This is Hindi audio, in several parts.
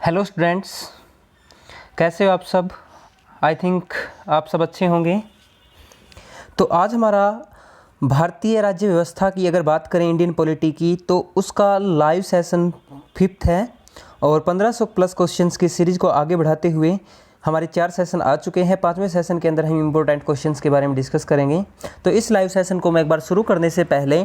हेलो स्टूडेंट्स, कैसे हो आप सब। आई थिंक आप सब अच्छे होंगे। तो आज हमारा भारतीय राज्य व्यवस्था की अगर बात करें, इंडियन पॉलिटी की, तो उसका लाइव सेशन 5th है और 1500 प्लस क्वेश्चंस की सीरीज़ को आगे बढ़ाते हुए हमारे 4 सेशन आ चुके हैं। 5वें सेशन के अंदर हम इंपॉर्टेंट क्वेश्चंस के बारे में डिस्कस करेंगे। तो इस लाइव सेशन को मैं एक बार शुरू करने से पहले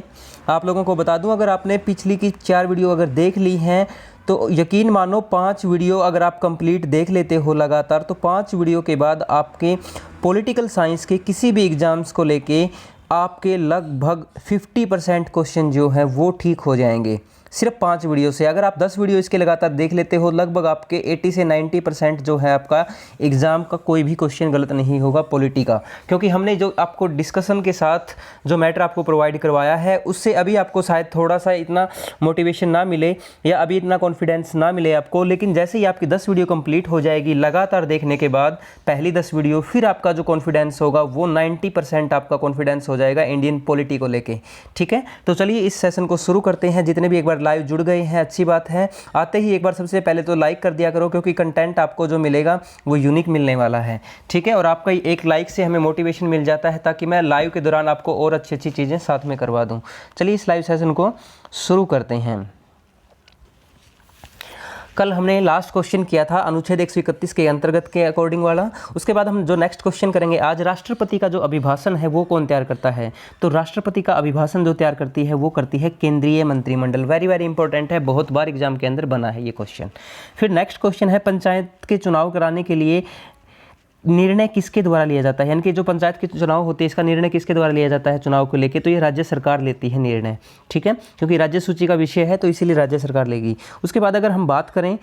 आप लोगों को बता दूं, अगर आपने पिछली की 4 वीडियो अगर देख ली हैं तो यकीन मानो 5 वीडियो अगर आप कंप्लीट देख लेते हो लगातार, तो 5 वीडियो के बाद आपके पॉलिटिकल साइंस के किसी भी एग्ज़ाम्स को लेके आपके लगभग 50% क्वेश्चन जो है वो ठीक हो जाएंगे सिर्फ 5 वीडियो से। अगर आप 10 वीडियो इसके लगातार देख लेते हो, लगभग आपके 80 से 90% जो है आपका एग्ज़ाम का कोई भी क्वेश्चन गलत नहीं होगा पॉलिटी का, क्योंकि हमने जो आपको डिस्कशन के साथ जो मैटर आपको प्रोवाइड करवाया है उससे अभी आपको शायद थोड़ा सा इतना मोटिवेशन ना मिले या अभी इतना कॉन्फिडेंस ना मिले आपको, लेकिन जैसे ही आपकी 10 वीडियो कंप्लीट हो जाएगी लगातार देखने के बाद, पहली 10 वीडियो, फिर आपका जो कॉन्फिडेंस होगा वो 90% आपका कॉन्फिडेंस हो जाएगा इंडियन पॉलिटी को लेके। ठीक है, तो चलिए इस सेशन को शुरू करते हैं। जितने भी एक बार लाइव जुड़ गए हैं अच्छी बात है। आते ही एक बार सबसे पहले तो लाइक कर दिया करो, क्योंकि कंटेंट आपको जो मिलेगा वो यूनिक मिलने वाला है। ठीक है, और आपका एक लाइक से हमें मोटिवेशन मिल जाता है ताकि मैं लाइव के दौरान आपको और अच्छी अच्छी चीज़ें साथ में करवा दूं। चलिए इस लाइव सेशन को शुरू करते हैं। कल हमने लास्ट क्वेश्चन किया था अनुच्छेद 131 के अंतर्गत के अकॉर्डिंग वाला। उसके बाद हम जो नेक्स्ट क्वेश्चन करेंगे आज, राष्ट्रपति का जो अभिभाषण है वो कौन तैयार करता है। तो राष्ट्रपति का अभिभाषण जो तैयार करती है वो करती है केंद्रीय मंत्रिमंडल। वेरी वेरी इंपॉर्टेंट है, बहुत बार एग्जाम के अंदर बना है ये क्वेश्चन। फिर नेक्स्ट क्वेश्चन है पंचायत के चुनाव कराने के लिए निर्णय किसके द्वारा लिया जाता है, यानी कि जो पंचायत के चुनाव होते हैं इसका निर्णय किसके द्वारा लिया जाता है चुनाव को लेके। तो ये राज्य सरकार लेती है निर्णय। ठीक है, क्योंकि राज्य सूची का विषय है तो इसीलिए राज्य सरकार लेगी। उसके बाद अगर हम बात करें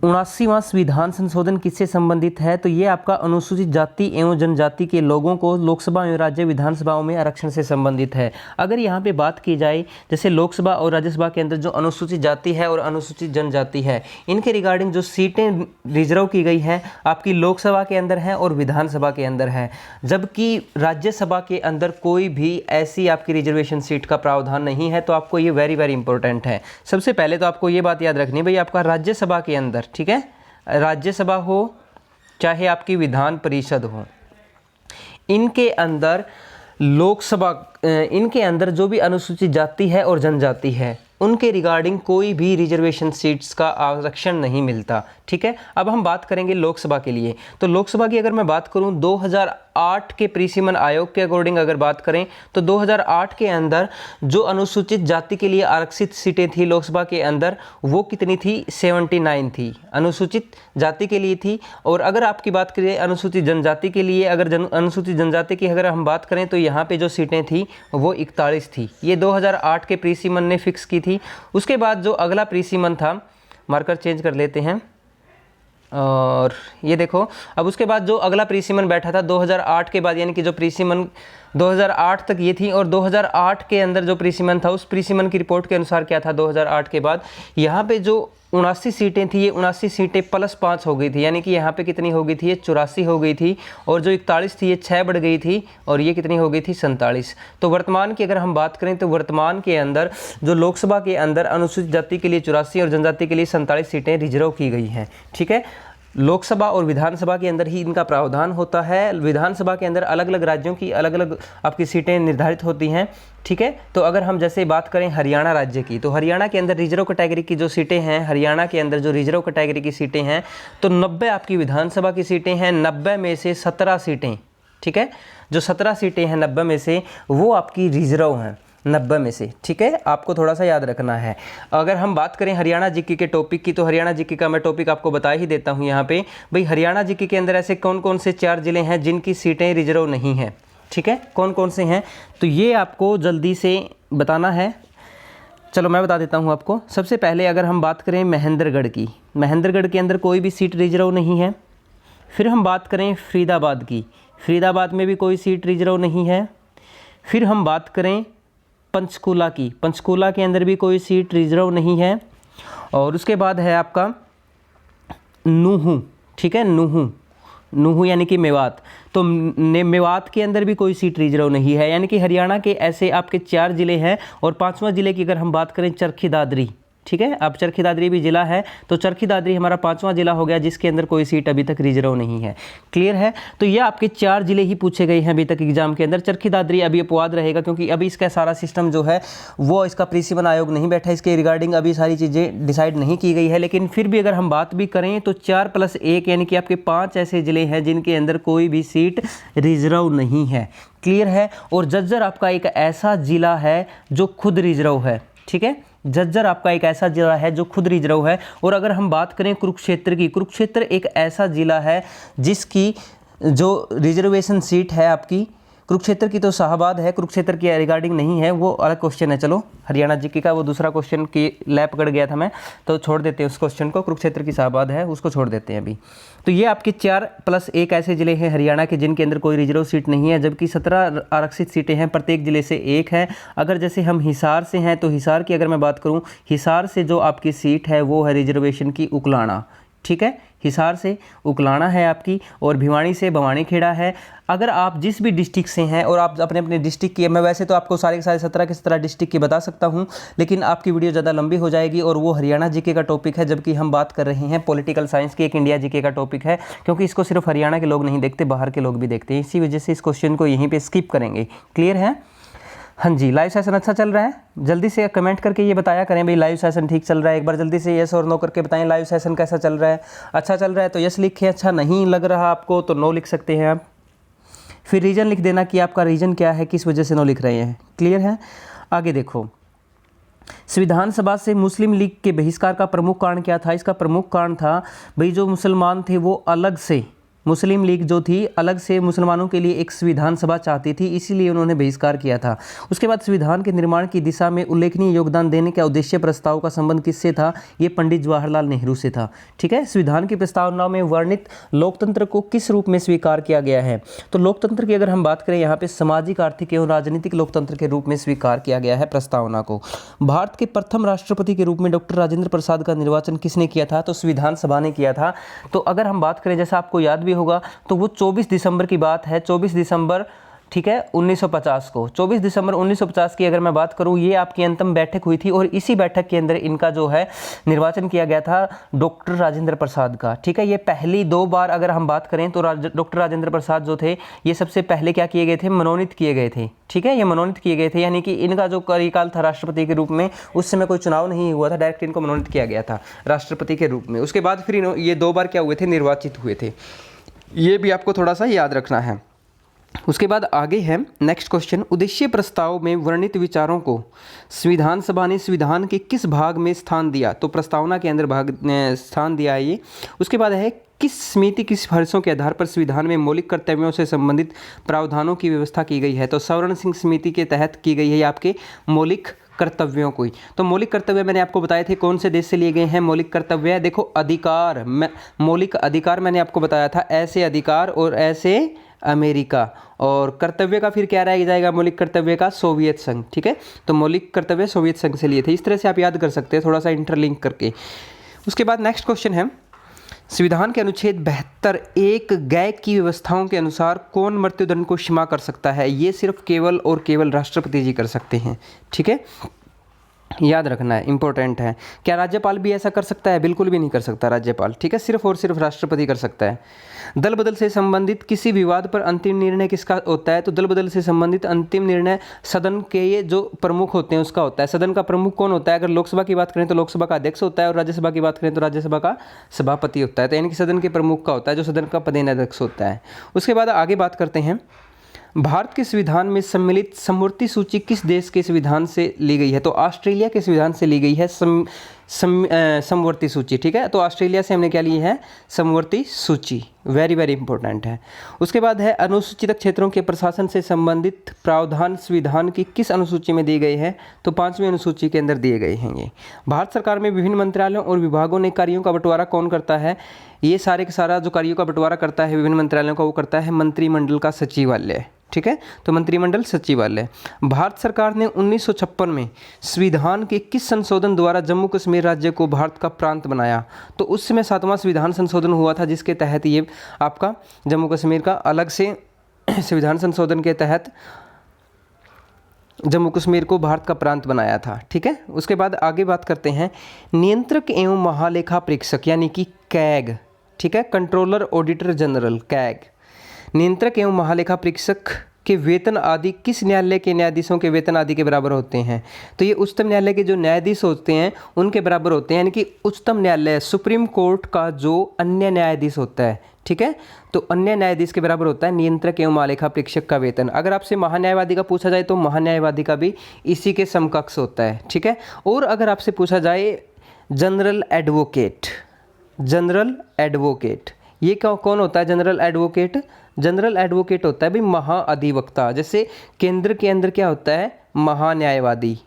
79वां संविधान संशोधन किससे संबंधित है, तो ये आपका अनुसूचित जाति एवं जनजाति के लोगों को लोकसभा एवं राज्य विधानसभाओं में आरक्षण से संबंधित है। अगर यहाँ पे बात की जाए जैसे लोकसभा और राज्यसभा के अंदर जो अनुसूचित जाति है और अनुसूचित जनजाति है, इनके रिगार्डिंग जो सीटें रिजर्व की गई हैं आपकी लोकसभा के अंदर है और विधानसभा के अंदर है, जबकि राज्यसभा के अंदर कोई भी ऐसी आपकी रिजर्वेशन सीट का प्रावधान नहीं है। तो आपको ये वेरी वेरी इंपॉर्टेंट है। सबसे पहले तो आपको ये बात याद रखनी भाई, आपका राज्यसभा के अंदर, ठीक है, राज्यसभा हो चाहे आपकी विधान परिषद हो, इनके अंदर लोकसभा, इनके अंदर जो भी अनुसूचित जाति है और जनजाति है उनके रिगार्डिंग कोई भी रिजर्वेशन सीट्स का आरक्षण नहीं मिलता। ठीक है, अब हम बात करेंगे लोकसभा के लिए। तो लोकसभा की अगर मैं बात करूं 2008 के प्रीसिमन आयोग के अकॉर्डिंग अगर बात करें तो 2008 के अंदर जो अनुसूचित जाति के लिए आरक्षित सीटें थी लोकसभा के अंदर वो कितनी थी, 79 थी, अनुसूचित जाति के लिए थी। और अगर आपकी बात करें अनुसूचित जनजाति के लिए, अगर अनुसूचित जनजाति की अगर हम बात करें तो यहाँ पे जो सीटें थी वो 41 थी। ये 2008 के प्रीसिमन ने फिक्स की थी। उसके बाद जो अगला प्रीसिमन था, मार्कर चेंज कर लेते हैं और ये देखो, अब उसके बाद जो अगला प्रीसिमन बैठा था 2008 के बाद, यानी कि जो प्रीसिमन 2008 तक ये थी, और 2008 के अंदर जो प्रीसिमन था उस प्रीसिमन की रिपोर्ट के अनुसार क्या था 2008 के बाद यहाँ पे जो 79 सीटें थी ये 79 सीटें +5 हो गई थी, यानी कि यहाँ पे कितनी हो गई थी, ये 84 हो गई थी, और जो 41 थी ये 6 बढ़ गई थी, और ये कितनी हो गई थी, 47। तो वर्तमान की अगर हम बात करें तो वर्तमान के अंदर जो लोकसभा के अंदर अनुसूचित जाति के लिए 84 और जनजाति के लिए 47 सीटें रिजर्व की गई हैं। ठीक है, लोकसभा और विधानसभा के अंदर ही इनका प्रावधान होता है। विधानसभा के अंदर अलग अलग राज्यों की अलग अलग आपकी सीटें निर्धारित होती हैं। ठीक है, तो अगर हम जैसे बात करें हरियाणा राज्य की, तो हरियाणा के अंदर रिजर्व कैटेगरी की जो सीटें हैं, हरियाणा के अंदर जो रिजर्व कैटेगरी की सीटें हैं तो 90 आपकी विधानसभा की सीटें हैं, 90 में से 17 सीटें, ठीक है, जो 17 सीटें हैं 90 में से वो आपकी रिजर्व हैं 90 में से। ठीक है, आपको थोड़ा सा याद रखना है। अगर हम बात करें हरियाणा जीके के टॉपिक की, तो हरियाणा जीके का मैं टॉपिक आपको बता ही देता हूं यहाँ पे। भाई हरियाणा जीके के अंदर ऐसे कौन कौन से 4 जिले हैं जिनकी सीटें रिजर्व नहीं हैं। ठीक है, कौन कौन से हैं तो ये आपको जल्दी से बताना है। चलो मैं बता देता हूँ आपको। सबसे पहले अगर हम बात करें महेंद्रगढ़ की, महेंद्रगढ़ के अंदर कोई भी सीट रिजर्व नहीं है। फिर हम बात करें फरीदाबाद की, फरीदाबाद में भी कोई सीट रिजर्व नहीं है। फिर हम बात करें पंचकूला की, पंचकूला के अंदर भी कोई सीट रिजर्व नहीं है। और उसके बाद है आपका नूहू, ठीक है, नूहू, नूहू यानी कि मेवात, तो मेवात के अंदर भी कोई सीट रिजर्व नहीं है। यानी कि हरियाणा के ऐसे आपके 4 ज़िले हैं। और 5वां ज़िले की अगर हम बात करें चरखी दादरी, ठीक है। अब चरखी दादरी भी जिला है, तो चरखी दादरी हमारा 5वां जिला हो गया जिसके अंदर कोई सीट अभी तक रिजर्व नहीं है। क्लियर है। तो ये आपके 4 जिले ही पूछे गए हैं अभी तक एग्जाम के अंदर। चरखी दादरी अभी अपवाद रहेगा क्योंकि अभी इसका सारा सिस्टम जो है वो इसका प्रिसीमन आयोग नहीं बैठा, इसके रिगार्डिंग अभी सारी चीज़ें डिसाइड नहीं की गई है। लेकिन फिर भी अगर हम बात भी करें तो 4+1 यानी कि आपके 5 ऐसे जिले हैं जिनके अंदर कोई भी सीट रिजर्व नहीं है। क्लियर है। और झज्जर आपका एक ऐसा जिला है जो खुद रिजर्व है। ठीक है, झज्जर आपका एक ऐसा जिला है जो खुद रिजर्व है। और अगर हम बात करें कुरुक्षेत्र की, कुरुक्षेत्र एक ऐसा जिला है जिसकी जो रिजर्वेशन सीट है आपकी, कुरुक्षेत्र की तो शाहबाद है, कुरुक्षेत्र की रिगार्डिंग नहीं है, वो अलग क्वेश्चन है। चलो हरियाणा जीके का वो दूसरा क्वेश्चन की लैब पकड़ गया था मैं, तो छोड़ देते हैं उस क्वेश्चन को। कुरुक्षेत्र की शाहबाद है, उसको छोड़ देते हैं अभी। तो ये आपके 4+1 ऐसे जिले हैं हरियाणा के जिनके अंदर कोई रिजर्व सीट नहीं है, जबकि 17 आरक्षित सीटें हैं, प्रत्येक जिले से एक है। अगर जैसे हम हिसार से हैं तो हिसार की अगर मैं बात करूँ, हिसार से जो आपकी सीट है वो है रिजर्वेशन की उकलाना। ठीक है, हिसार से उकलाना है आपकी, और भिवानी से भवानीखेड़ा है। अगर आप जिस भी डिस्ट्रिक्ट से हैं और आप अपने अपने डिस्ट्रिक्ट की, मैं वैसे तो आपको सारे के सारे 17 के 17 डिस्ट्रिक्ट की बता सकता हूं, लेकिन आपकी वीडियो ज़्यादा लंबी हो जाएगी और वो हरियाणा जीके का टॉपिक है, जबकि हम बात कर रहे हैं पॉलिटिकल साइंस की, एक इंडिया जीके का टॉपिक है, क्योंकि इसको सिर्फ हरियाणा के लोग नहीं देखते, बाहर के लोग भी देखते हैं। इसी वजह से इस क्वेश्चन को यहीं पर स्किप करेंगे। क्लियर है। हाँ जी, लाइव सेशन अच्छा चल रहा है? जल्दी से कमेंट करके ये बताया करें भाई लाइव सेशन ठीक चल रहा है। एक बार जल्दी से यस और नो करके बताएं लाइव सेशन कैसा चल रहा है। अच्छा चल रहा है तो यस लिखें, अच्छा नहीं लग रहा आपको तो नो लिख सकते हैं आप। फिर रीज़न लिख देना कि आपका रीज़न क्या है, किस वजह से नो लिख रहे हैं। क्लियर है। आगे देखो, संविधान सभा से मुस्लिम लीग के बहिष्कार का प्रमुख कारण क्या था? इसका प्रमुख कारण था भाई जो मुसलमान थे वो अलग से, मुस्लिम लीग जो थी अलग से मुसलमानों के लिए एक संविधान सभा चाहती थी, इसीलिए उन्होंने बहिष्कार किया था। उसके बाद संविधान के निर्माण की दिशा में उल्लेखनीय योगदान देने का उद्देश्य प्रस्ताव का संबंध किससे था? ये पंडित जवाहरलाल नेहरू से था। ठीक है। संविधान की प्रस्तावना में वर्णित लोकतंत्र को किस रूप में स्वीकार किया गया है? तो लोकतंत्र की अगर हम बात करें यहाँ पे सामाजिक, आर्थिक एवं राजनीतिक लोकतंत्र के रूप में स्वीकार किया गया है प्रस्तावना को। भारत के प्रथम राष्ट्रपति के रूप में डॉक्टर राजेंद्र प्रसाद का निर्वाचन किसने किया था? तो संविधान सभा ने किया था। तो अगर हम बात करें, जैसा आपको याद होगा, तो वो 24 दिसंबर की बात है, 24 दिसंबर, ठीक है, 1950 को, 24 दिसंबर 1950 की अगर मैं बात करूं, ये आपकी अंतिम बैठक हुई थी और इसी बैठक के अंदर इनका जो है निर्वाचन किया गया था डॉक्टर राजेंद्र प्रसाद का। ठीक है, ये पहली 2 बार अगर हम बात करें तो डॉक्टर राजेंद्र प्रसाद जो थे ये सबसे पहले क्या किए गए थे? मनोनीत किए गए थे। ठीक है, ये मनोनीत किए गए थे, यानी कि इनका जो कार्यकाल था राष्ट्रपति के रूप में, उस समय कोई चुनाव नहीं हुआ था, डायरेक्ट इनको मनोनीत किया गया था राष्ट्रपति के रूप में। उसके बाद फिर ये 2 बार क्या हुए थे? निर्वाचित हुए थे। ये भी आपको थोड़ा सा याद रखना है। उसके बाद आगे है नेक्स्ट क्वेश्चन, उद्देश्य प्रस्ताव में वर्णित विचारों को संविधान सभा ने संविधान के किस भाग में स्थान दिया? तो प्रस्तावना के अंदर भाग स्थान दिया है ये। उसके बाद है किस समिति की सिफारिशों के आधार पर संविधान में मौलिक कर्तव्यों से संबंधित प्रावधानों की व्यवस्था की गई है? तो सवर्ण सिंह समिति के तहत की गई है आपके मौलिक कर्तव्यों को। तो मौलिक कर्तव्य मैंने आपको बताए थे कौन से देश से लिए गए हैं मौलिक कर्तव्य। देखो अधिकार, मौलिक अधिकार मैंने आपको बताया था, ऐसे अधिकार और ऐसे अमेरिका, और कर्तव्य का फिर क्या रह जाएगा? मौलिक कर्तव्य का सोवियत संघ। ठीक है, तो मौलिक कर्तव्य सोवियत संघ से लिए थे। इस तरह से आप याद कर सकते हैं, थोड़ा सा इंटरलिंक करके। उसके बाद नेक्स्ट क्वेश्चन है, संविधान के अनुच्छेद 72 एक गैक की व्यवस्थाओं के अनुसार कौन मृत्युदंड को क्षमा कर सकता है? ये सिर्फ केवल और केवल राष्ट्रपति जी कर सकते हैं। ठीक है, याद रखना है, इंपॉर्टेंट है। क्या राज्यपाल भी ऐसा कर सकता है? बिल्कुल भी नहीं कर सकता राज्यपाल। ठीक है, सिर्फ और सिर्फ राष्ट्रपति कर सकता है। दल बदल से संबंधित किसी विवाद पर अंतिम निर्णय किसका होता है? तो दल बदल से संबंधित अंतिम निर्णय सदन के ये जो प्रमुख होते हैं उसका होता है। सदन का प्रमुख कौन होता है? अगर लोकसभा की बात करें तो लोकसभा का अध्यक्ष होता है, और राज्यसभा की बात करें तो राज्यसभा का सभापति होता है। तो यानी कि सदन के प्रमुख का होता है, जो सदन का पदेनाध्यक्ष होता है। उसके बाद आगे बात करते हैं, भारत के संविधान में सम्मिलित समवर्ती सूची किस देश के संविधान से ली गई है? तो ऑस्ट्रेलिया के संविधान से ली गई है समवर्ती सूची। ठीक है, तो ऑस्ट्रेलिया से हमने क्या ली है? समवर्ती सूची। वेरी वेरी इंपॉर्टेंट है। उसके बाद है अनुसूचित क्षेत्रों के प्रशासन से संबंधित प्रावधान संविधान की किस अनुसूची में दिए गए हैं? तो 5वीं अनुसूची के अंदर दिए गए हैं। ये भारत सरकार में विभिन्न मंत्रालयों और विभागों ने कार्यों का बंटवारा कौन करता है? ये सारे का सारा जो कार्यों का बंटवारा करता है विभिन्न मंत्रालयों का, वो करता है मंत्रिमंडल का सचिवालय। ठीक है, तो मंत्रिमंडल सचिवालय। भारत सरकार ने 1956 में संविधान के किस संशोधन द्वारा जम्मू कश्मीर राज्य को भारत का प्रांत बनाया? तो उस समय 7वां संविधान संशोधन हुआ था, जिसके तहत ये आपका जम्मू कश्मीर का अलग से संविधान संशोधन के तहत जम्मू कश्मीर को भारत का प्रांत बनाया था। ठीक है, उसके बाद आगे बात करते हैं नियंत्रक एवं महालेखा परीक्षक यानी कि कैग। ठीक है, कंट्रोलर ऑडिटर जनरल कैग। नियंत्रक एवं महालेखा परीक्षक के वेतन आदि किस न्यायालय के न्यायाधीशों के वेतन आदि के बराबर होते हैं? तो ये उच्चतम न्यायालय के जो न्यायाधीश होते हैं उनके बराबर होते हैं, यानी कि उच्चतम न्यायालय सुप्रीम कोर्ट का जो अन्य न्यायाधीश होता है, ठीक है, तो अन्य न्यायाधीश के बराबर होता है नियंत्रक एवं महालेखा परीक्षक का वेतन। अगर आपसे महान्यायवादी का पूछा जाए तो महान्यायवादी का भी इसी के समकक्ष होता है। ठीक है, और अगर आपसे पूछा जाए जनरल एडवोकेट, जनरल एडवोकेट ये कौन होता है? जनरल एडवोकेट, जनरल एडवोकेट होता है भाई महाअधिवक्ता। जैसे केंद्र के अंदर क्या होता है? महान्यायवादी।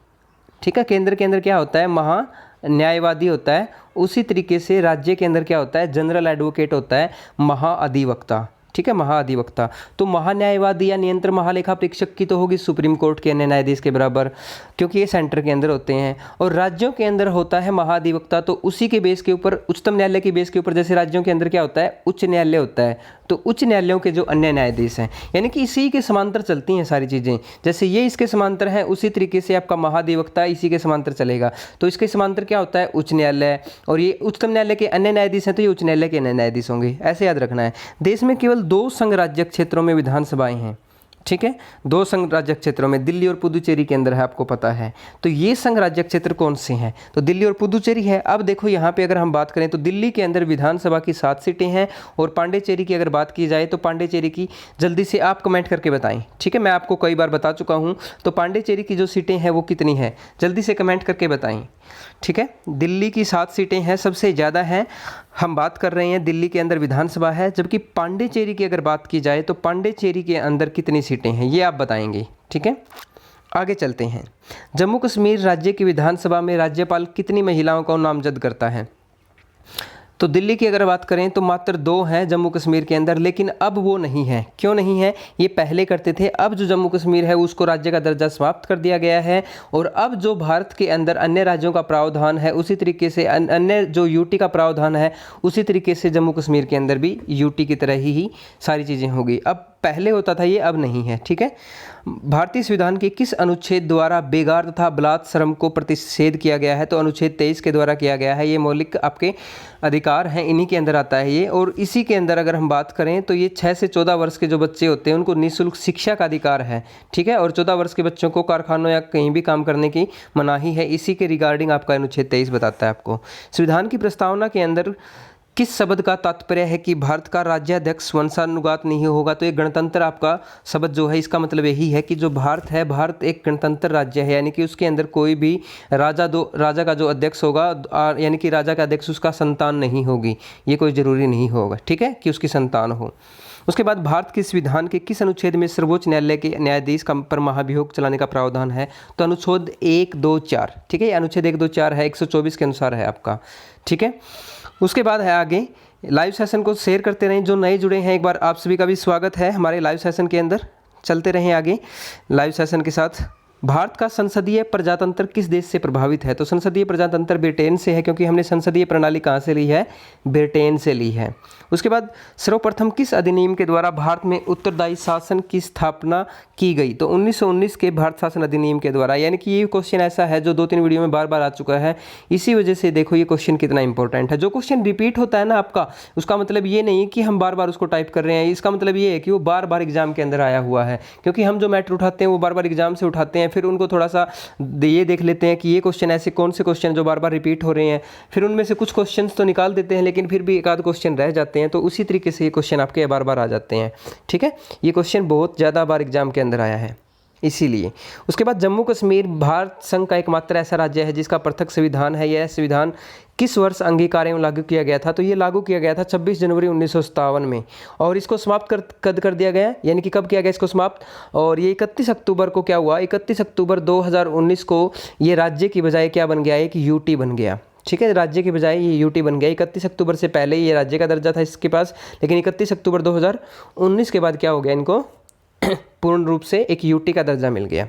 ठीक है, केंद्र के अंदर क्या होता है? महान्यायवादी होता है। उसी तरीके से राज्य के अंदर क्या होता है? जनरल एडवोकेट होता है महाअधिवक्ता। ठीक है, महाअधिवक्ता। तो महान्यायवादी या नियंत्रक महालेखा परीक्षक की तो होगी सुप्रीम कोर्ट के अन्य न्यायाधीश के बराबर, क्योंकि ये सेंटर के अंदर होते हैं। और राज्यों के अंदर होता है महाअधिवक्ता, तो उसी के बेस के ऊपर, उच्चतम न्यायालय के बेस के ऊपर, जैसे राज्यों के अंदर क्या होता है? उच्च न्यायालय होता है, तो उच्च न्यायालयों के जो अन्य न्यायाधीश हैं, यानी कि इसी के समांतर चलती हैं सारी चीज़ें। जैसे ये इसके समांतर है, उसी तरीके से आपका महाधिवक्ता इसी के समांतर चलेगा। तो इसके समांतर क्या होता है? उच्च न्यायालय। और ये उच्चतम न्यायालय के अन्य न्यायाधीश हैं, तो ये उच्च न्यायालय के अन्य न्यायाधीश होंगे, ऐसे याद रखना है। देश में केवल 2 संघ राज्य क्षेत्रों में विधानसभाएं हैं। ठीक है, 2 संघ राज्य क्षेत्रों में, दिल्ली और पुदुचेरी के अंदर है, आपको पता है। तो ये संघ राज्य क्षेत्र कौन से हैं? तो दिल्ली और पुदुचेरी है। अब देखो यहाँ पे अगर हम बात करें तो दिल्ली के अंदर विधानसभा की 7 सीटें हैं, और पांडिचेरी की अगर बात की जाए तो पांडिचेरी की जल्दी से आप कमेंट करके बताएं। ठीक है, मैं आपको कई बार बता चुका हूँ, तो पांडिचेरी की जो सीटें हैं वो कितनी है? जल्दी से कमेंट करके बताएं। ठीक है, दिल्ली की 7 सीटें हैं, सबसे ज़्यादा हैं। हम बात कर रहे हैं दिल्ली के अंदर विधानसभा है, जबकि पांडिचेरी की अगर बात की जाए तो पांडिचेरी के अंदर कितनी सीटें हैं ये आप बताएंगे। ठीक है, आगे चलते हैं। जम्मू कश्मीर राज्य की विधानसभा में राज्यपाल कितनी महिलाओं को नामजद करता है? तो दिल्ली की अगर बात करें तो मात्र 2 हैं जम्मू कश्मीर के अंदर, लेकिन अब वो नहीं है। क्यों नहीं है? ये पहले करते थे, अब जो जम्मू कश्मीर है उसको राज्य का दर्जा समाप्त कर दिया गया है। और अब जो भारत के अंदर अन्य राज्यों का प्रावधान है, उसी तरीके से अन्य जो यूटी का प्रावधान है, उसी तरीके से जम्मू कश्मीर के अंदर भी यूटी की तरह ही सारी चीज़ें होगी। अब पहले होता था ये, अब नहीं है। ठीक है, भारतीय संविधान के किस अनुच्छेद द्वारा बेगार तथा बलात् श्रम को प्रतिषेध किया गया है? तो अनुच्छेद 23 के द्वारा किया गया है। ये मौलिक आपके अधिकार हैं, इन्हीं के अंदर आता है ये। और इसी के अंदर अगर हम बात करें तो ये 6 से 14 वर्ष के जो बच्चे होते हैं उनको निःशुल्क शिक्षा का अधिकार है। ठीक है, और 14 वर्ष के बच्चों को कारखानों या कहीं भी काम करने की मनाही है। इसी के रिगार्डिंग आपका अनुच्छेद 23 बताता है आपको। संविधान की प्रस्तावना के अंदर किस शब्द का तात्पर्य है कि भारत का राज्याध्यक्ष वंशानुगत नहीं होगा? तो ये गणतंत्र आपका शब्द जो है, इसका मतलब यही है कि जो भारत है, भारत एक गणतंत्र राज्य है, यानी कि उसके अंदर कोई भी राजा का जो अध्यक्ष होगा, यानी कि राजा का अध्यक्ष उसका संतान नहीं होगी। ये कोई ज़रूरी नहीं होगा, ठीक है, कि उसकी संतान हो। उसके बाद भारत के संविधान के किस अनुच्छेद में सर्वोच्च न्यायालय के न्यायाधीश का पर महाभियोग चलाने का प्रावधान है? तो अनुच्छेद 1, 2, 4। ठीक है, अनुच्छेद 1, 2, 4 है, 124 के अनुसार है आपका। ठीक है, उसके बाद है आगे लाइव सेशन को शेयर करते रहें। जो नए जुड़े हैं, एक बार आप सभी का भी स्वागत है हमारे लाइव सेशन के अंदर। चलते रहें आगे लाइव सेशन के साथ। भारत का संसदीय प्रजातंत्र किस देश से प्रभावित है? तो संसदीय प्रजातंत्र ब्रिटेन से है, क्योंकि हमने संसदीय प्रणाली कहाँ से ली है? ब्रिटेन से ली है। उसके बाद सर्वप्रथम किस अधिनियम के द्वारा भारत में उत्तरदायी शासन की स्थापना की गई? तो 1919 के भारत शासन अधिनियम के द्वारा। यानी कि ये क्वेश्चन ऐसा है जो 2-3 वीडियो में बार बार आ चुका है, इसी वजह से देखो ये क्वेश्चन कितना इंपॉर्टेंट है। जो क्वेश्चन रिपीट होता है ना आपका, उसका मतलब ये नहीं कि हम बार बार उसको टाइप कर रहे हैं, इसका मतलब ये है कि वो बार बार एग्जाम के अंदर आया हुआ है। क्योंकि हम जो मैटर उठाते हैं वो बार बार एग्जाम से उठाते हैं, फिर उनको थोड़ा सा ये देख लेते हैं कि ये क्वेश्चन ऐसे कौन से क्वेश्चन जो बार बार रिपीट हो रहे हैं, फिर उनमें से कुछ क्वेश्चन तो निकाल देते हैं, लेकिन फिर भी एक आध क्वेश्चन रह जाते हैं। तो उसी तरीके से ये क्वेश्चन आपके बार बार आ जाते हैं। ठीक है, ये क्वेश्चन बहुत ज़्यादा बार एग्जाम के अंदर आया है इसीलिए। उसके बाद जम्मू कश्मीर भारत संघ का एकमात्र ऐसा राज्य है जिसका पृथक संविधान है। यह संविधान किस वर्ष अंगीकार एवं लागू किया गया था? तो ये लागू किया गया था 26 जनवरी 1957 में, और इसको समाप्त कद कर दिया गया, यानी कि कब किया गया इसको समाप्त? और ये 31 अक्टूबर को क्या हुआ? 31 अक्टूबर 2019 को ये राज्य की बजाय क्या बन गया? एक यूटी बन गया। ठीक है, राज्य के बजाय ये यूटी बन गया। 31 अक्टूबर से पहले ये राज्य का दर्जा था इसके पास, लेकिन 31 अक्टूबर 2019 के बाद क्या हो गया? इनको पूर्ण रूप से एक यूटी का दर्जा मिल गया।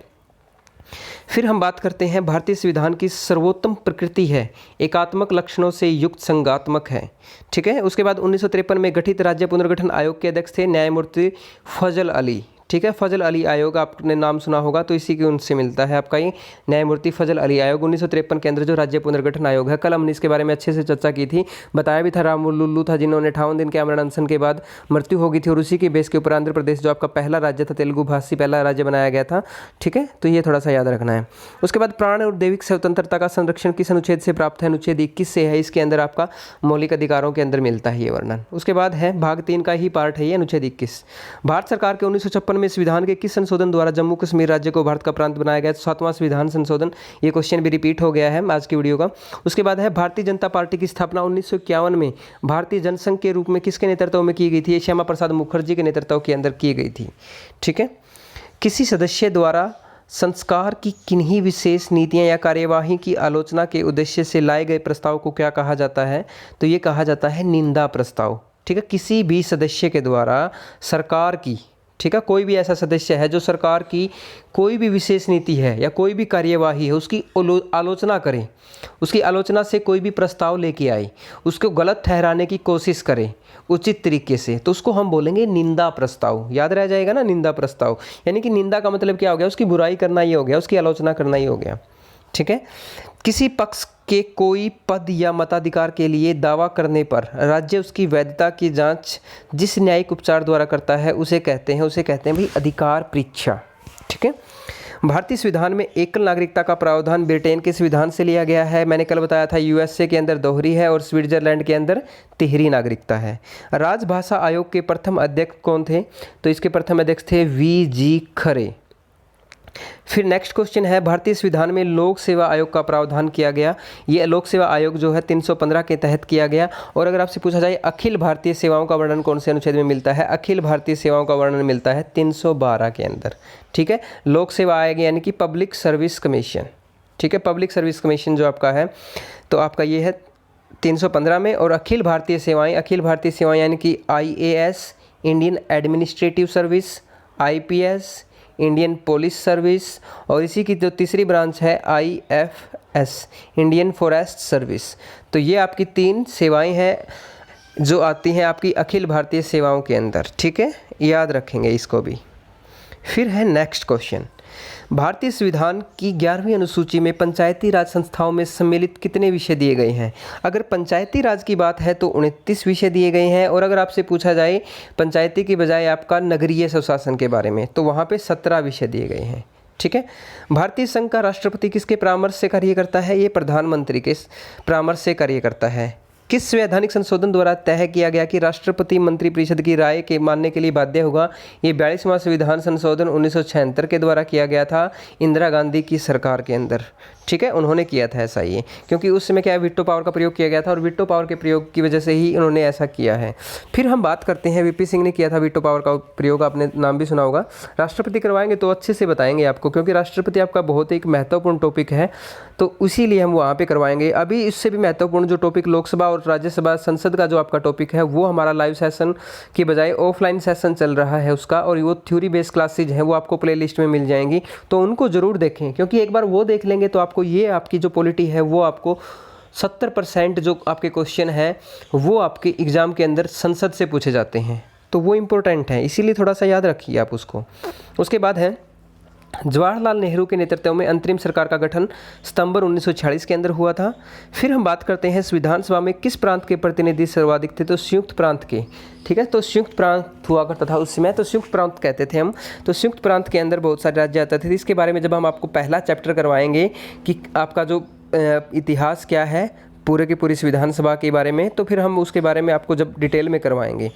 फिर हम बात करते हैं भारतीय संविधान की सर्वोत्तम प्रकृति है, एकात्मक लक्षणों से युक्त संघात्मक है। ठीक है, उसके बाद 1953 में गठित राज्य पुनर्गठन आयोग के अध्यक्ष थे न्यायमूर्ति फजल अली। ठीक है। फजल अली आयोग आपने नाम सुना होगा, तो इसी के उनसे मिलता है आपका ये न्यायमूर्ति फजल अली आयोग 1953 के अंदर जो राज्य पुनर्गठन आयोग है। कल हमने इसके बारे में अच्छे से चर्चा की थी, बताया भी था राम लुल्लू था जिन्होंने 58 दिन के आमरण अनशन के बाद मृत्यु हो गई थी, और उसी के बेस के ऊपर आंध्र प्रदेश जो आपका पहला राज्य था, तेलुगु भाषी पहला राज्य बनाया गया था। ठीक है, तो ये थोड़ा सा याद रखना है। उसके बाद प्राण और दैविक स्वतंत्रता का संरक्षण किस अनुच्छेद से प्राप्त है? अनुच्छेद 21 से है। इसके अंदर आपका मौलिक अधिकारों के अंदर मिलता है ये वर्णन। उसके बाद है भाग 3 का ही पार्ट है ये अनुच्छेद 21। भारत सरकार के 1956 में संविधान के किस संशोधन द्वारा जम्मू कश्मीर राज्य को भारत का प्रांत बनाया गया? 7वां संविधान संशोधन। ये क्वेश्चन भी रिपीट हो गया है आज की वीडियो का। उसके बाद है भारतीय जनता पार्टी की स्थापना 1951 में भारतीय जनसंघ के रूप में किसके नेतृत्व में की गई थी? श्यामा प्रसाद मुखर्जी के नेतृत्व के अंदर की गई थी। ठीक है। किसी सदस्य द्वारा संस्कार की किन्हीं विशेष नीतियां या कार्यवाही की आलोचना के उद्देश्य से लाए गए प्रस्ताव को क्या कहा जाता है? तो ये कहा जाता है निंदा प्रस्ताव। ठीक है, किसी भी सदस्य के द्वारा सरकार की, ठीक है, कोई भी ऐसा सदस्य है जो सरकार की कोई भी विशेष नीति है या कोई भी कार्यवाही है उसकी आलोचना करे, उसकी आलोचना से कोई भी प्रस्ताव लेके आए, उसको गलत ठहराने की कोशिश करे उचित तरीके से, तो उसको हम बोलेंगे निंदा प्रस्ताव। याद रह जाएगा ना, निंदा प्रस्ताव। यानी कि निंदा का मतलब क्या हो गया? उसकी बुराई करना ही हो गया, उसकी आलोचना करना ही हो गया। ठीक है। किसी पक्ष के कोई पद या मताधिकार के लिए दावा करने पर राज्य उसकी वैधता की जांच जिस न्यायिक उपचार द्वारा करता है उसे कहते हैं भाई अधिकार परीक्षा। ठीक है। भारतीय संविधान में एकल नागरिकता का प्रावधान ब्रिटेन के संविधान से लिया गया है। मैंने कल बताया था यूएसए के अंदर दोहरी है और स्विट्जरलैंड के अंदर तिहरी नागरिकता है। राजभाषा आयोग के प्रथम अध्यक्ष कौन थे? तो इसके प्रथम अध्यक्ष थे वी.जी. खरे। फिर नेक्स्ट क्वेश्चन है, भारतीय संविधान में लोक सेवा आयोग का प्रावधान किया गया। ये लोक सेवा आयोग जो है 315 के तहत किया गया। और अगर आपसे पूछा जाए अखिल भारतीय सेवाओं का वर्णन कौन से अनुच्छेद में मिलता है? अखिल भारतीय सेवाओं का वर्णन मिलता है 312 के अंदर। ठीक है। लोक सेवा आयोग यानी कि पब्लिक सर्विस कमीशन। ठीक है, पब्लिक सर्विस कमीशन जो आपका है तो आपका ये है 315 में। और अखिल भारतीय सेवाएँ यानी कि IAS Indian administrative service, IPS Indian police service, और इसी की जो तीसरी ब्रांच है IFS इंडियन फॉरेस्ट सर्विस। तो ये आपकी 3 सेवाएं हैं जो आती हैं आपकी अखिल भारतीय सेवाओं के अंदर। ठीक है, याद रखेंगे इसको भी। फिर है नेक्स्ट क्वेश्चन, भारतीय संविधान की 11वीं अनुसूची में पंचायती राज संस्थाओं में सम्मिलित कितने विषय दिए गए हैं? अगर पंचायती राज की बात है तो 29 विषय दिए गए हैं। और अगर आपसे पूछा जाए पंचायती की बजाय आपका नगरीय स्वशासन के बारे में तो वहाँ पे 17 विषय दिए गए हैं। ठीक है। भारतीय संघ का राष्ट्रपति किसके परामर्श से कार्य करता है? ये प्रधानमंत्री के परामर्श से कार्य करता है। किस संवैधानिक संशोधन द्वारा तय किया गया कि राष्ट्रपति मंत्रिपरिषद की राय के मानने के लिए बाध्य होगा? ये 42वां संविधान संशोधन 1976 के द्वारा किया गया था इंदिरा गांधी की सरकार के अंदर। ठीक है, उन्होंने किया था ऐसा ये, क्योंकि उस समय क्या है वीटो पावर का प्रयोग किया गया था और वीटो पावर के प्रयोग की वजह से ही उन्होंने ऐसा किया है। फिर हम बात करते हैं वीपी सिंह ने किया था वीटो पावर का प्रयोग, आपने नाम भी सुना होगा। राष्ट्रपति करवाएंगे तो अच्छे से बताएंगे आपको, क्योंकि राष्ट्रपति आपका बहुत ही एक महत्वपूर्ण टॉपिक है, तो इसीलिए हम वहाँ पर करवाएंगे। अभी इससे भी महत्वपूर्ण जो टॉपिक लोकसभा और राज्यसभा संसद का जो आपका टॉपिक है वो हमारा लाइव सेशन की बजाय ऑफलाइन सेशन चल रहा है उसका, और वो थ्योरी बेस्ड क्लासेज हैं वो आपको प्ले लिस्ट में मिल जाएंगी, तो उनको ज़रूर देखें, क्योंकि एक बार वो देख लेंगे तो आपको ये आपकी जो पॉलिटी है वो आपको 70% जो आपके क्वेश्चन हैं वो आपके एग्ज़ाम के अंदर संसद से पूछे जाते हैं, तो वो इम्पोर्टेंट है, इसीलिए थोड़ा सा याद रखिए आप उसको। उसके बाद है जवाहरलाल नेहरू के नेतृत्व में अंतरिम सरकार का गठन सितंबर 1946 के अंदर हुआ था। फिर हम बात करते हैं संविधान सभा में किस प्रांत के प्रतिनिधि सर्वाधिक थे? तो संयुक्त प्रांत के। ठीक है, तो संयुक्त प्रांत हुआ करता था उस समय, तो संयुक्त प्रांत कहते थे हम। तो संयुक्त प्रांत के अंदर बहुत सारे राज्य आते थे। इसके बारे में जब हम आपको पहला चैप्टर करवाएंगे कि आपका जो इतिहास क्या है पूरे की पूरी संविधान सभा के बारे में, तो फिर हम उसके बारे में आपको जब डिटेल में करवाएंगे।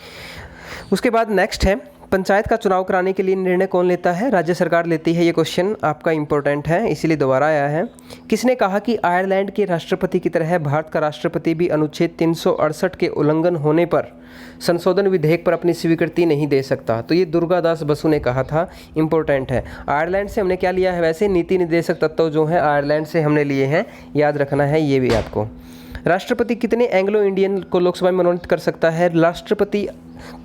उसके बाद नेक्स्ट है पंचायत का चुनाव कराने के लिए निर्णय कौन लेता है? राज्य सरकार लेती है। ये क्वेश्चन आपका इंपॉर्टेंट है, इसीलिए दोबारा आया है। किसने कहा कि आयरलैंड के राष्ट्रपति की तरह भारत का राष्ट्रपति भी अनुच्छेद 368 के उल्लंघन होने पर संशोधन विधेयक पर अपनी स्वीकृति नहीं दे सकता? तो ये दुर्गादास बसु ने कहा था, इंपॉर्टेंट है। आयरलैंड से हमने क्या लिया है? वैसे नीति निर्देशक तत्व जो है आयरलैंड से हमने लिए हैं, याद रखना है ये भी आपको। राष्ट्रपति कितने एंग्लो इंडियन को लोकसभा में मनोनीत कर सकता है? राष्ट्रपति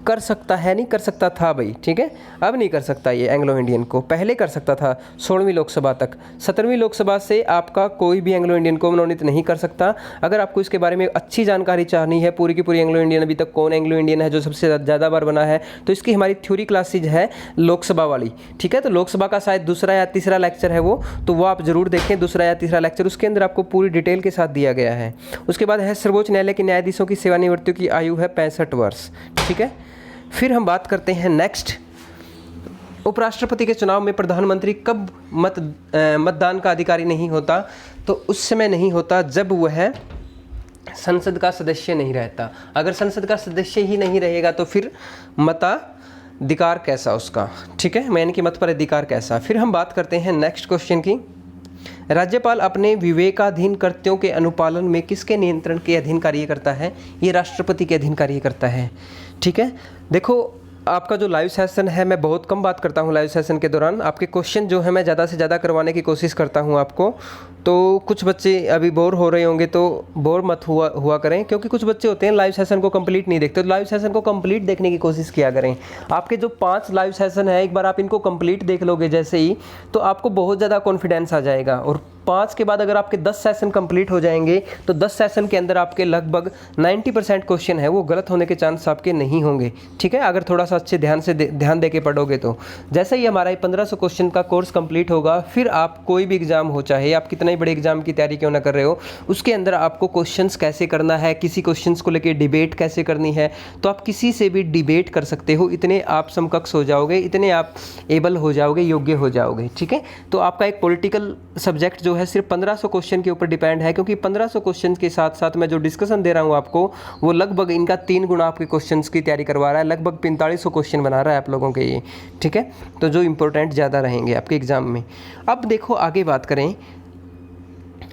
कर सकता है, नहीं कर सकता था भाई, ठीक है। अब नहीं कर सकता ये एंग्लो इंडियन को, पहले कर सकता था 16वीं लोकसभा तक। 17वीं लोकसभा से आपका कोई भी एंग्लो इंडियन को मनोनीत नहीं कर सकता। अगर आपको इसके बारे में अच्छी जानकारी चाहनी है, पूरी की पूरी एंग्लो इंडियन अभी तक कौन एंग्लो इंडियन है जो सबसे ज़्यादा बार बना है, तो इसकी हमारी थ्योरी क्लासेज है लोकसभा वाली, ठीक है। तो लोकसभा का शायद दूसरा या तीसरा लेक्चर है वो, तो वो आप जरूर देखें, दूसरा या तीसरा लेक्चर, उसके अंदर आपको पूरी डिटेल के साथ दिया गया है। उसके बाद है सर्वोच्च न्यायालय के न्यायाधीशों की सेवानिवृत्ति की आयु है 65 वर्ष, ठीक है। फिर हम बात करते हैं नेक्स्ट, उपराष्ट्रपति के चुनाव में प्रधानमंत्री कब मतदान का अधिकारी नहीं होता, तो उस समय नहीं होता जब वह संसद का सदस्य नहीं रहता। अगर संसद का सदस्य ही नहीं रहेगा तो फिर मताधिकार कैसा उसका, ठीक है, यानी कि मत पर अधिकार कैसा। फिर हम बात करते हैं नेक्स्ट क्वेश्चन की, राज्यपाल अपने विवेकाधीन कर्तव्यों के अनुपालन में किसके नियंत्रण के अधीन कार्य करता है, ये राष्ट्रपति के अधीन कार्य करता है, ठीक है। देखो आपका जो लाइव सेशन है, मैं बहुत कम बात करता हूँ लाइव सेशन के दौरान, आपके क्वेश्चन जो है मैं ज़्यादा से ज़्यादा करवाने की कोशिश करता हूँ आपको। तो कुछ बच्चे अभी बोर हो रहे होंगे तो बोर मत हुआ करें, क्योंकि कुछ बच्चे होते हैं लाइव सेशन को कंप्लीट नहीं देखते, तो लाइव सेशन को कंप्लीट देखने की कोशिश किया करें। आपके जो 5 लाइव सेशन है, एक बार आप इनको कंप्लीट देख लोगे जैसे ही, तो आपको बहुत ज़्यादा कॉन्फिडेंस आ जाएगा। और 5 के बाद अगर आपके 10 सेशन कंप्लीट हो जाएंगे तो 10 सेशन के अंदर आपके लगभग 90% क्वेश्चन है वो गलत होने के चांस आपके नहीं होंगे, ठीक है, अगर थोड़ा सा अच्छे ध्यान दे के पढ़ोगे तो। जैसे ही हमारा 1500 क्वेश्चन का कोर्स कंप्लीट होगा, फिर आप कोई भी एग्जाम हो, चाहे आप कितना ही बड़े एग्जाम की तैयारी क्यों ना कर रहे हो, उसके अंदर आपको क्वेश्चंस कैसे करना है, किसी क्वेश्चंस को लेकर डिबेट कैसे करनी है, तो आप किसी से भी डिबेट कर सकते हो, इतने आप समकक्ष हो जाओगे, इतने आप एबल हो जाओगे, योग्य हो जाओगे, ठीक है। तो आपका एक पॉलिटिकल सब्जेक्ट जो है सिर्फ 1500 क्वेश्चन के ऊपर डिपेंड है, क्योंकि 1500 क्वेश्चन के साथ साथ मैं जो डिस्कशन दे रहा हूँ आपको, वो लगभग इनका 3 गुना आपके क्वेश्चंस की तैयारी करवा रहा है, लगभग 4500 क्वेश्चन बना रहा है आप लोगों के ये, ठीक है। तो जो इंपॉर्टेंट ज़्यादा रहेंगे आपके एग्जाम में। अब देखो आगे बात करें,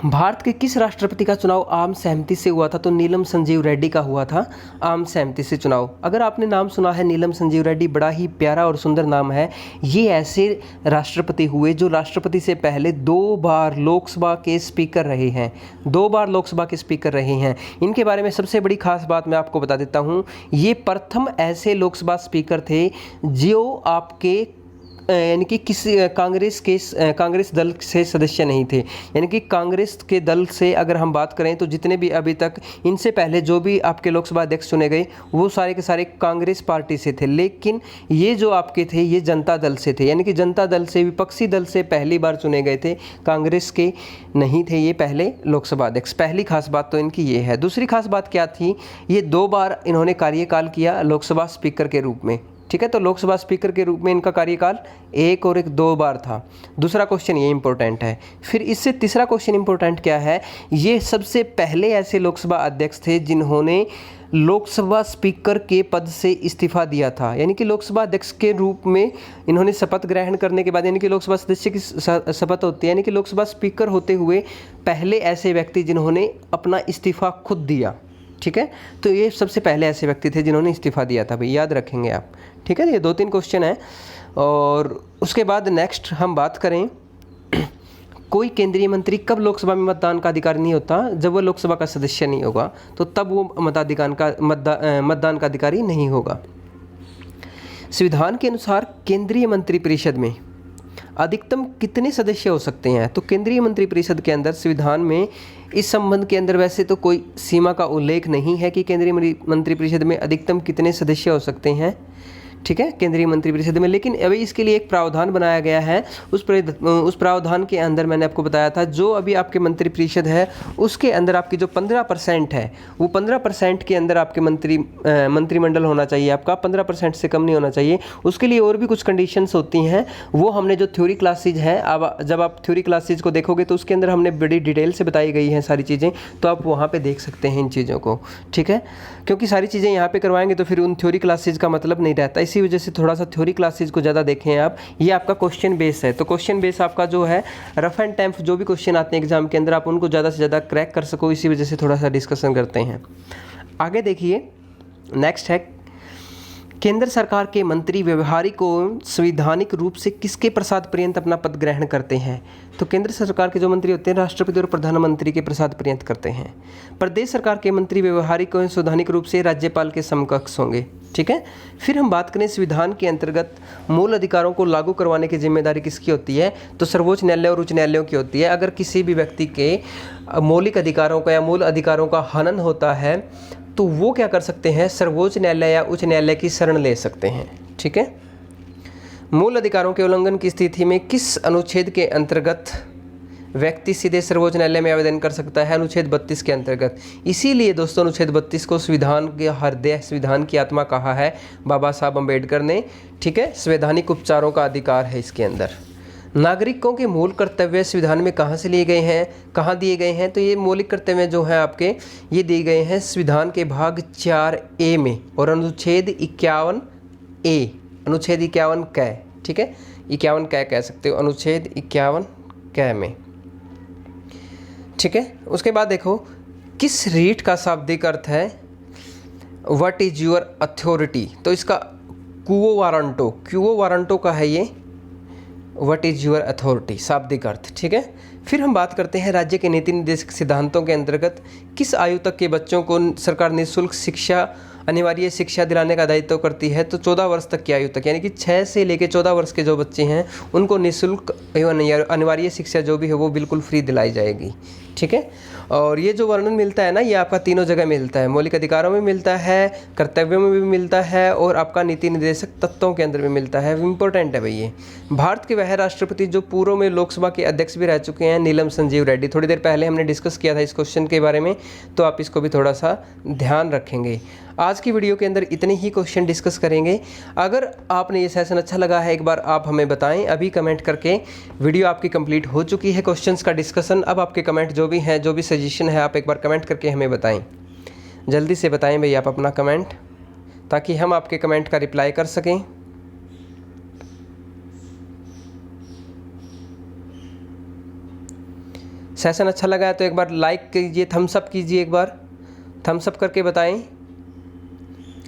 भारत के किस राष्ट्रपति का चुनाव आम सहमति से हुआ था, तो नीलम संजीव रेड्डी का हुआ था आम सहमति से चुनाव। अगर आपने नाम सुना है नीलम संजीव रेड्डी, बड़ा ही प्यारा और सुंदर नाम है। ये ऐसे राष्ट्रपति हुए जो राष्ट्रपति से पहले 2 बार लोकसभा के स्पीकर रहे हैं, 2 बार लोकसभा के स्पीकर रहे हैं। इनके बारे में सबसे बड़ी खास बात मैं आपको बता देता हूँ, ये प्रथम ऐसे लोकसभा स्पीकर थे जो आपके यानी कि किसी कांग्रेस दल से सदस्य नहीं थे। यानी कि कांग्रेस के दल से अगर हम बात करें तो जितने भी अभी तक इनसे पहले जो भी आपके लोकसभा अध्यक्ष चुने गए वो सारे के सारे कांग्रेस पार्टी से थे, लेकिन ये जो आपके थे ये जनता दल से थे। यानी कि जनता दल से, विपक्षी दल से पहली बार चुने गए थे, कांग्रेस के नहीं थे ये पहले लोकसभा अध्यक्ष। पहली खास बात तो इनकी ये है। दूसरी खास बात क्या थी, ये 2 बार इन्होंने कार्यकाल किया लोकसभा स्पीकर के रूप में, ठीक है। तो लोकसभा स्पीकर के रूप में इनका कार्यकाल 1 और 2 बार था। दूसरा क्वेश्चन ये इंपॉर्टेंट है। फिर इससे तीसरा क्वेश्चन इंपॉर्टेंट क्या है, ये सबसे पहले ऐसे लोकसभा अध्यक्ष थे जिन्होंने लोकसभा स्पीकर के पद से इस्तीफा दिया था। यानी कि लोकसभा अध्यक्ष के रूप में इन्होंने शपथ ग्रहण करने के बाद, यानी कि लोकसभा सदस्य की शपथ होती है, यानी कि लोकसभा स्पीकर होते हुए पहले ऐसे व्यक्ति जिन्होंने अपना इस्तीफा खुद दिया, ठीक है। तो ये सबसे पहले ऐसे व्यक्ति थे जिन्होंने इस्तीफा दिया था भाई, याद रखेंगे आप, ठीक है। ये 2-3 क्वेश्चन हैं। और उसके बाद नेक्स्ट हम बात करें, कोई केंद्रीय मंत्री कब लोकसभा में मतदान का अधिकारी नहीं होता, जब वह लोकसभा का सदस्य नहीं होगा, तो तब वो मतदान का अधिकारी नहीं होगा। संविधान के अनुसार केंद्रीय मंत्रिपरिषद में अधिकतम कितने सदस्य हो सकते हैं, तो केंद्रीय मंत्रिपरिषद के अंदर संविधान में इस संबंध के अंदर वैसे तो कोई सीमा का उल्लेख नहीं है कि केंद्रीय मंत्रिपरिषद में अधिकतम कितने सदस्य हो सकते हैं, ठीक है, केंद्रीय मंत्रिपरिषद में। लेकिन अभी इसके लिए एक प्रावधान बनाया गया है। उस प्रावधान के अंदर मैंने आपको बताया था, जो अभी आपके मंत्रिपरिषद है उसके अंदर आपकी जो 15% है, वो 15% के अंदर आपके मंत्रिमंडल होना चाहिए आपका, 15% से कम नहीं होना चाहिए। उसके लिए और भी कुछ कंडीशंस होती हैं, वो हमने जो थ्योरी क्लासेज है, अब जब आप थ्योरी क्लासेज को देखोगे तो उसके अंदर हमने बड़ी डिटेल से बताई गई हैं सारी चीज़ें, तो आप वहाँ पर देख सकते हैं इन चीज़ों को, ठीक है। क्योंकि सारी चीज़ें यहाँ पर करवाएंगे तो फिर उन थ्योरी क्लासेज का मतलब नहीं रहता, इसी वजह से थोड़ा सा थ्योरी क्लासेज को ज़्यादा देखें आप। ये आपका क्वेश्चन बेस है, तो क्वेश्चन बेस आपका जो है रफ एंड टफ जो भी क्वेश्चन आते हैं एग्जाम के अंदर, आप उनको ज़्यादा से ज़्यादा क्रैक कर सको, इसी वजह से थोड़ा सा डिस्कशन करते हैं। आगे देखिए, नेक्स्ट है केंद्र सरकार के मंत्री व्यवहारिक एवं संवैधानिक रूप से किसके प्रसाद पर्यंत अपना पद ग्रहण करते हैं? तो केंद्र सरकार के जो मंत्री होते हैं राष्ट्रपति और प्रधानमंत्री के प्रसाद पर्यंत करते हैं। प्रदेश सरकार के मंत्री व्यवहारिक एवं संवैधानिक रूप से राज्यपाल के समकक्ष होंगे। ठीक है। फिर हम बात करें संविधान के अंतर्गत मूल अधिकारों को लागू करवाने की जिम्मेदारी किसकी होती है? तो सर्वोच्च न्यायालय और उच्च न्यायालयों की होती है। अगर किसी भी व्यक्ति के मौलिक अधिकारों का या मूल अधिकारों का हनन होता है तो वो क्या कर सकते हैं? सर्वोच्च न्यायालय या उच्च न्यायालय की शरण ले सकते हैं। ठीक है। मूल अधिकारों के उल्लंघन की स्थिति में किस अनुच्छेद के अंतर्गत व्यक्ति सीधे सर्वोच्च न्यायालय में आवेदन कर सकता है? अनुच्छेद 32 के अंतर्गत। इसीलिए दोस्तों अनुच्छेद 32 को संविधान के हृदय, संविधान की आत्मा कहा है बाबा साहब अम्बेडकर ने। ठीक है। संवैधानिक उपचारों का अधिकार है इसके अंदर। नागरिकों के मूल कर्तव्य संविधान में कहाँ से लिए गए हैं, कहाँ दिए गए हैं? तो ये मौलिक कर्तव्य जो हैं आपके ये दिए गए हैं संविधान के भाग 4A में और अनुच्छेद 51A, अनुच्छेद 51 क। ठीक है। 51 क कह सकते हो, अनुच्छेद 51 क में। ठीक है। उसके बाद देखो किस रीट का शाब्दिक अर्थ है व्हाट इज योर अथॉरिटी? तो इसका क्वो वारंटो का है ये व्हाट इज योर अथॉरिटी शाब्दिक अर्थ। ठीक है। फिर हम बात करते हैं राज्य के नीति निर्देशक सिद्धांतों के अंतर्गत किस आयु तक के बच्चों को सरकार निःशुल्क शिक्षा, अनिवार्य शिक्षा दिलाने का दायित्व करती है? तो 14 वर्ष तक की आयु तक, यानी कि 6 से लेकर 14 वर्ष के जो बच्चे हैं उनको निःशुल्क एवं अनिवार्य शिक्षा जो भी है वो बिल्कुल फ्री दिलाई जाएगी। ठीक है। और ये जो वर्णन मिलता है ना ये आपका तीनों जगह मिलता है, मौलिक अधिकारों में मिलता है, कर्तव्यों में भी मिलता है और आपका नीति निर्देशक तत्वों के अंदर भी मिलता है। इंपॉर्टेंट है भाई ये। भारत के वह राष्ट्रपति जो पूर्व में लोकसभा के अध्यक्ष भी रह चुके हैं, नीलम संजीव रेड्डी। थोड़ी देर पहले हमने डिस्कस किया था इस क्वेश्चन के बारे में, तो आप इसको भी थोड़ा सा ध्यान रखेंगे। आज की वीडियो के अंदर इतने ही क्वेश्चन डिस्कस करेंगे। अगर आपने ये सेशन अच्छा लगा है एक बार आप हमें बताएं अभी कमेंट करके। वीडियो आपकी कंप्लीट हो चुकी है क्वेश्चंस का डिस्कशन। अब आपके कमेंट जो भी हैं, जो भी सजेशन है, आप एक बार कमेंट करके हमें बताएं। जल्दी से बताएं भाई आप अपना कमेंट, ताकि हम आपके कमेंट का रिप्लाई कर सकें। सेशन अच्छा लगा है तो एक बार लाइक कीजिए, थम्स अप कीजिए, एक बार थम्स अप करके बताएं।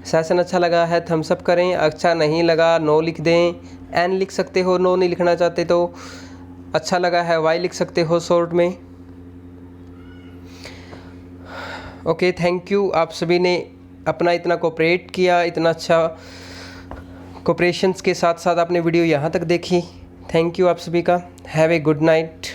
सेशन अच्छा लगा है थम्स अप करें, अच्छा नहीं लगा नो लिख दें, एन लिख सकते हो, नो नहीं लिखना चाहते तो अच्छा लगा है वाई लिख सकते हो शॉर्ट में। Okay, thank you. आप सभी ने अपना इतना कोऑपरेट किया, इतना अच्छा कोऑपरेशंस के साथ साथ आपने वीडियो यहाँ तक देखी। थैंक यू आप सभी का। Have a good night.